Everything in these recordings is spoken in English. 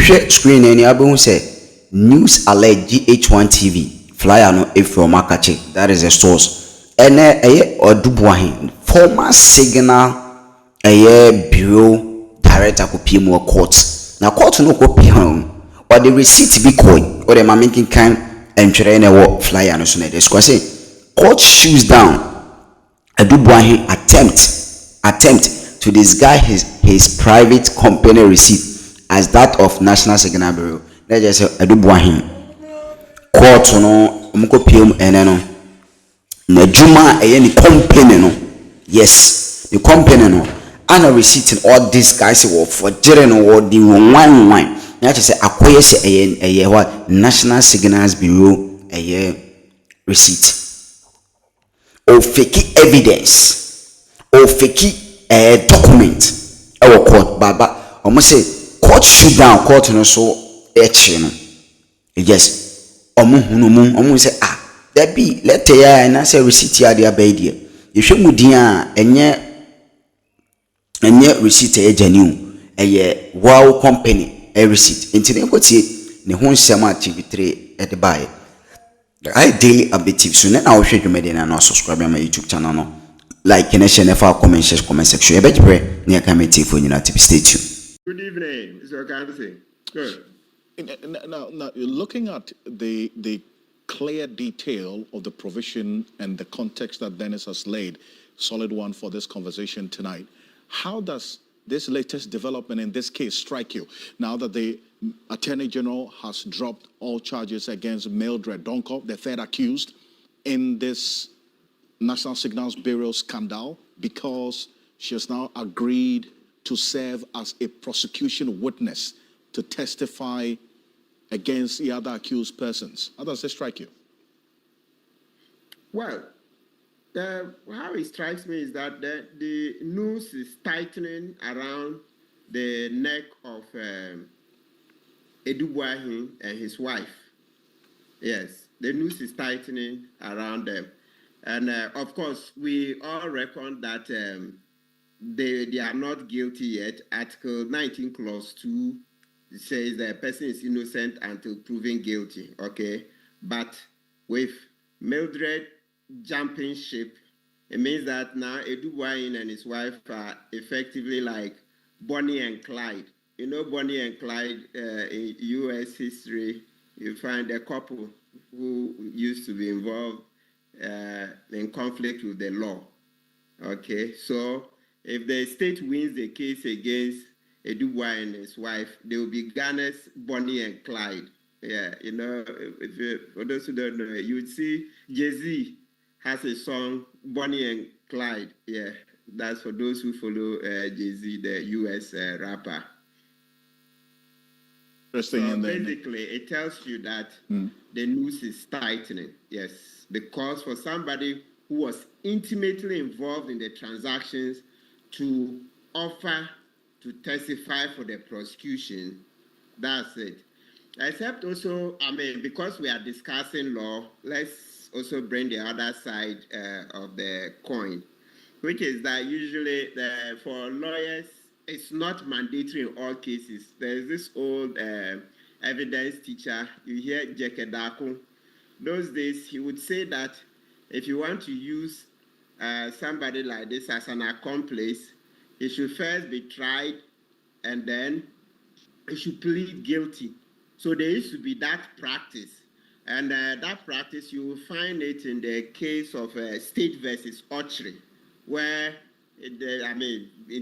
wohwe screen any abu say news alert GH1 TV flyer no if from Makache, that is a source. And Boahen, former signal bureau director ko PM court. Na court no ko PM or the receipt be coin or the making kind entry na wo flyer no so na this say court shoots down Boahen attempt to disguise his private company receipt as that of National Signal Bureau. Let's just say Boahen court no umko PM no na juma ni company no, yes the company no and a receipt in all these guys were for general or the wine na say akoye say what National Signals Bureau receipt or fake evidence or fake document our court baba almost say court shoot down court no so no yes omo say there be letter ya na say receipt ya dia ba dia yehwe mudin a enye receipt e genuine wow company receipt into ne kotie ne ho nsem a TV3 e de buy I daily update so na wo hwe dwumede na subscribe my YouTube channel no like and share for comment section e be jibre na ka meti for nyina tip stay tuned. Good evening. Is your kind of thing good? Now you're looking at the clear detail of the provision and the context that Dennis has laid, solid one for this conversation tonight. How does this latest development in this case strike you? Now that the Attorney General has dropped all charges against Mildred Donko, the third accused, in this National Signals Bureau scandal, because she has now agreed to serve as a prosecution witness to testify against the other accused persons. How does this strike you? Well, how it strikes me is that the noose is tightening around the neck of Boahen and his wife. Yes, the noose is tightening around them. And of course, we all reckon that they are not guilty yet. Article 19, Clause 2 says the person is innocent until proven guilty, okay? But with Mildred jumping ship, it means that now Boahen and his wife are effectively like Bonnie and Clyde. You know Bonnie and Clyde in U.S. history, you find a couple who used to be involved in conflict with the law, okay? So if the state wins the case against Boahen and his wife, they will be Ghana's Bonnie and Clyde. Yeah, you know, for those who don't know, you would see Jay-Z has a song, Bonnie and Clyde. Yeah, that's for those who follow Jay-Z, the U.S. Rapper. So basically, it tells you that the noose is tightening. Yes, because for somebody who was intimately involved in the transactions to offer to testify for the prosecution, that's it. Except also, I mean, because we are discussing law, let's also bring the other side of the coin, which is that usually for lawyers, it's not mandatory in all cases. There's this old evidence teacher, you hear Jekedako. Those days, he would say that if you want to use somebody like this as an accomplice, he should first be tried and then he should plead guilty. So there used to be that practice. And that practice, you will find it in the case of State versus Archery, where,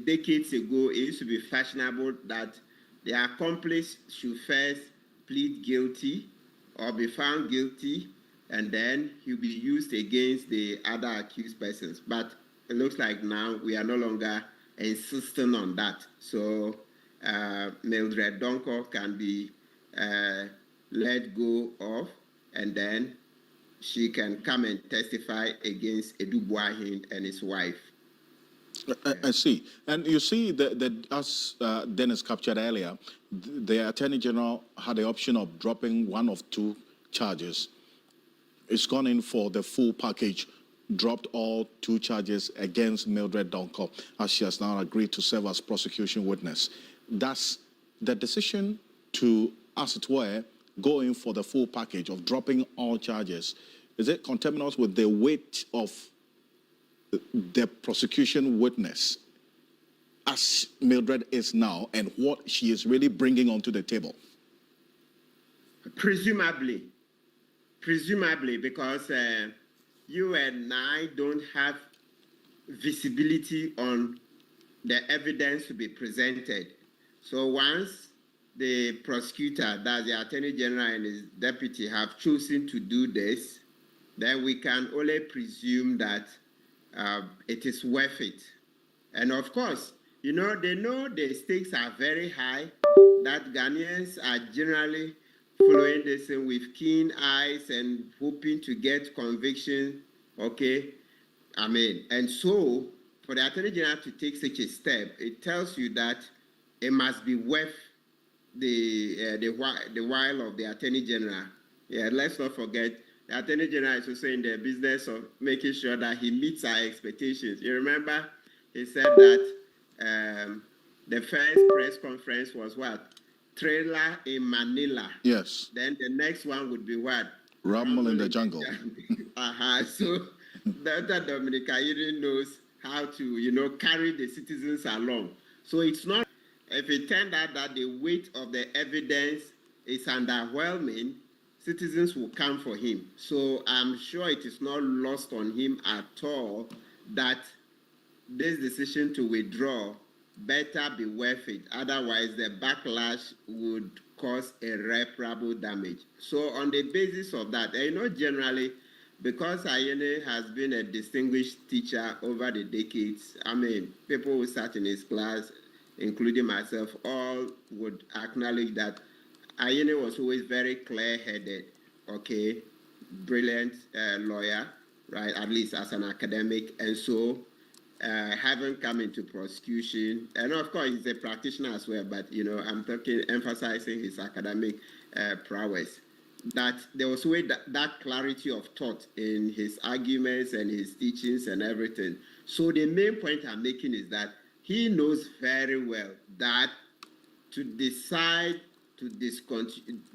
decades ago, it used to be fashionable that the accomplice should first plead guilty or be found guilty, and then he'll be used against the other accused persons. But it looks like now we are no longer insisting on that. So Mildred Donko can be let go of, and then she can come and testify against Boahen and his wife. I see. And you see that as Dennis captured earlier, the Attorney General had the option of dropping one of two charges. It's gone in for the full package, dropped all two charges against Mildred Donko, as she has now agreed to serve as prosecution witness. Does the decision to, as it were, go in for the full package of dropping all charges? Is it conterminous with the weight of the prosecution witness as Mildred is now and what she is really bringing onto the table? Presumably, because you and I don't have visibility on the evidence to be presented. So once the prosecutor, that's the Attorney General and his deputy, have chosen to do this, then we can only presume that it is worth it. And of course, they know the stakes are very high, that Ghanaians are generally following this with keen eyes and hoping to get conviction, okay? And so for the Attorney General to take such a step, it tells you that it must be worth the while of the Attorney General. Yeah, let's not forget, the Attorney General is also in the business of making sure that he meets our expectations. You remember, he said that the first press conference was what? Trailer in Manila. Yes. Then the next one would be what? Rumble in the jungle. So Dr. Dominica even knows how to, carry the citizens along. So it's not, if it turned out that the weight of the evidence is underwhelming, citizens will come for him. So I'm sure it is not lost on him at all that this decision to withdraw better be worth it. Otherwise, the backlash would cause irreparable damage. So on the basis of that, generally, because Ayene has been a distinguished teacher over the decades, people who sat in his class, including myself, all would acknowledge that Ayene was always very clear-headed, okay, brilliant lawyer, right, at least as an academic, and so haven't come into prosecution. And of course, he's a practitioner as well, but, I'm emphasizing his academic prowess. That there was always that clarity of thought in his arguments and his teachings and everything. So the main point I'm making is that he knows very well that to decide to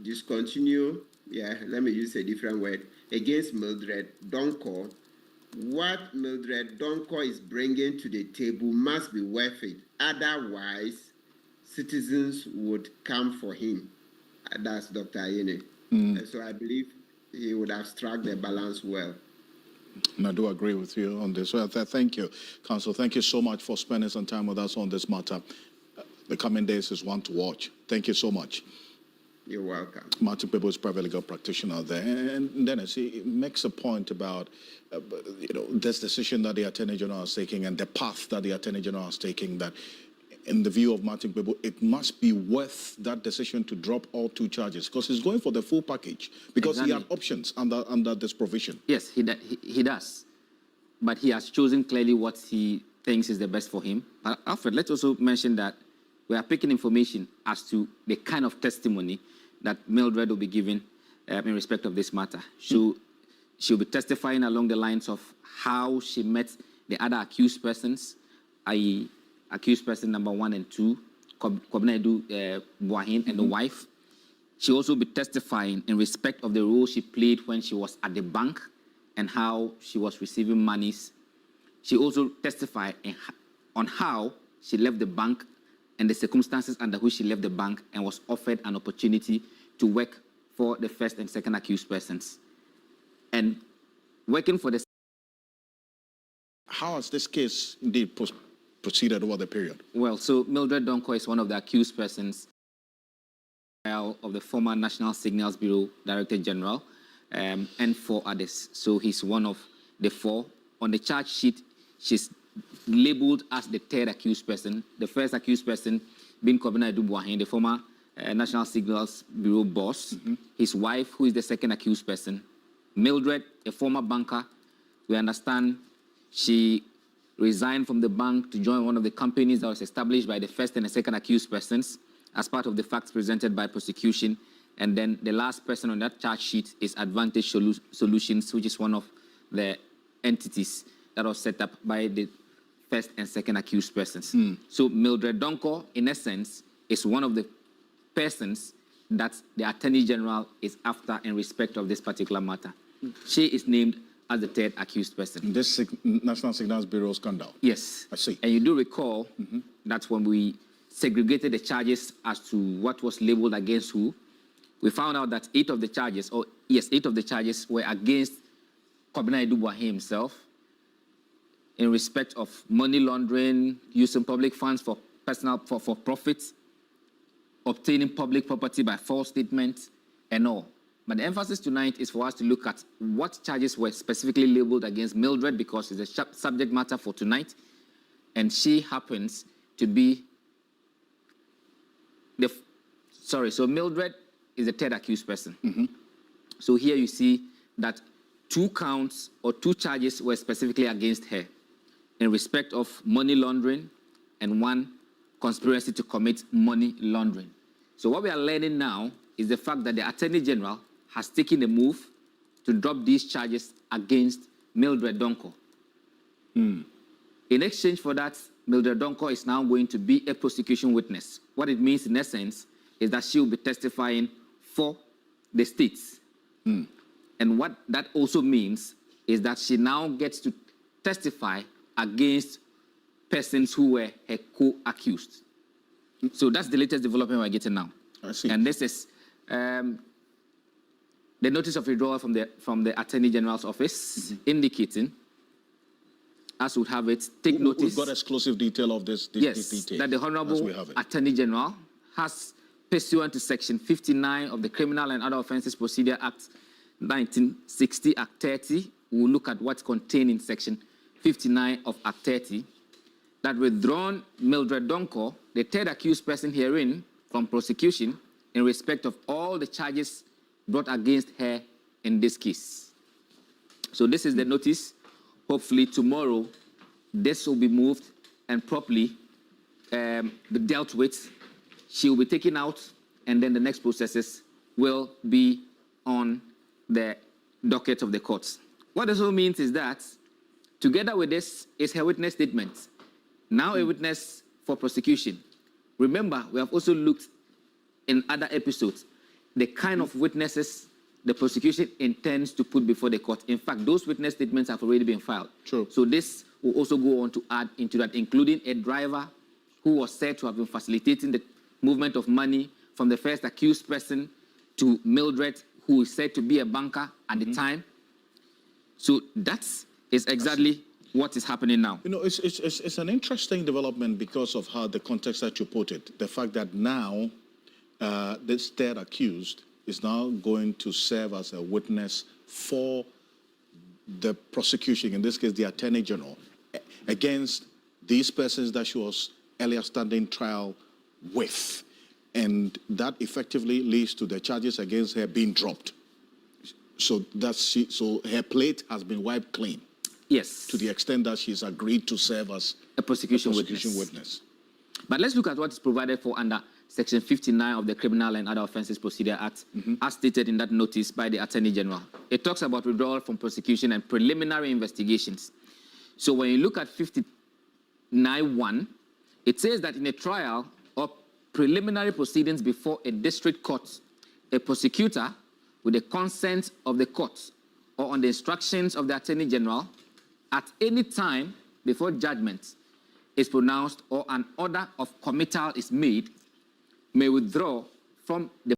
discontinue, let me use a different word, against Mildred Donko, what Mildred Donko is bringing to the table must be worth it. Otherwise, citizens would come for him. That's Dr. Ayene. And so I believe he would have struck the balance well. And I do agree with you on this. Well, thank you, Counsel. Thank you so much for spending some time with us on this matter. The coming days is one to watch. Thank you so much. You're welcome. Martin Pebo is private legal practitioner there. And Dennis, he makes a point about, this decision that the Attorney General is taking and the path that the Attorney General is taking, that in the view of Martin Pebo, it must be worth that decision to drop all 2 charges because he's going for the full package because he had options under this provision. Yes, he does. But he has chosen clearly what he thinks is the best for him. But Alfred, let's also mention that we are picking information as to the kind of testimony that Mildred will be giving in respect of this matter. She'll be testifying along the lines of how she met the other accused persons, i.e., accused person number 1 and 2, Boahen and the wife. She'll also be testifying in respect of the role she played when she was at the bank and how she was receiving monies. She also testified on how she left the bank and the circumstances under which she left the bank and was offered an opportunity to work for the first and second accused persons. And working for the... How has this case indeed proceeded over the period? Well, so Mildred Donko is one of the accused persons of the former National Signals Bureau Director General and 4 others. So he's one of the 4. On the charge sheet, she's labeled as the 3rd accused person. The first accused person being Boahen, the former National Signals Bureau boss. His wife, who is the 2nd accused person. Mildred, a former banker. We understand she resigned from the bank to join one of the companies that was established by the first and the second accused persons as part of the facts presented by prosecution. And then the last person on that charge sheet is Advantage Solutions, which is one of the entities that was set up by the first and second accused persons. So Mildred Donko, in essence, is one of the persons that the Attorney General is after in respect of this particular matter. She is named as the third accused person. This National Signals Bureau scandal. Yes. I see. And you do recall that when we segregated the charges as to what was labeled against who, we found out that 8 of the charges were against Kwabena Boahen himself in respect of money laundering, using public funds for profit, obtaining public property by false statements, and all. But the emphasis tonight is for us to look at what charges were specifically labeled against Mildred, because it's a subject matter for tonight, and she happens to be so Mildred is the third accused person. So here you see that 2 counts or 2 charges were specifically against her in respect of money laundering and 1 conspiracy to commit money laundering. So what we are learning now is the fact that the Attorney General has taken a move to drop these charges against Mildred Donko. In exchange for that, Mildred Donko is now going to be a prosecution witness. What it means in essence is that she will be testifying for the states. And what that also means is that she now gets to testify against persons who were her co-accused. So that's the latest development we're getting now. I see. And this is the notice of withdrawal from the Attorney General's office, indicating, as we have it, take notice. We've got exclusive detail of this detail. That the Honorable Attorney General has, pursuant to Section 59 of the Criminal and Other Offences Procedure Act 1960, Act 30, we'll look at what's contained in Section 59 of Act 30, that withdrawn Mildred Donko, the third accused person herein, from prosecution in respect of all the charges brought against her in this case. So this is the notice. Hopefully tomorrow, this will be moved and properly be dealt with. She will be taken out, and then the next processes will be on the docket of the courts. What this all means is that, together with this, is her witness statement. Now a witness for prosecution. Remember, we have also looked in other episodes the kind of witnesses the prosecution intends to put before the court. In fact, those witness statements have already been filed. True. So this will also go on to add into that, including a driver who was said to have been facilitating the movement of money from the first accused person to Mildred, who is said to be a banker at the time. So that is exactly what is happening now. You know, it's an interesting development because of how the context that you put it. The fact that now this third accused is now going to serve as a witness for the prosecution, in this case, the Attorney General, against these persons that she was earlier standing trial with. And that effectively leads to the charges against her being dropped. So her plate has been wiped clean. Yes. To the extent that she's agreed to serve as a prosecution witness. But let's look at what is provided for under Section 59 of the Criminal and Other Offences Procedure Act, as stated in that notice by the Attorney General. It talks about withdrawal from prosecution and preliminary investigations. So when you look at 59(1), it says that in a trial or preliminary proceedings before a district court, a prosecutor, with the consent of the court or on the instructions of the Attorney General, at any time before judgment is pronounced or an order of committal is made, may withdraw from the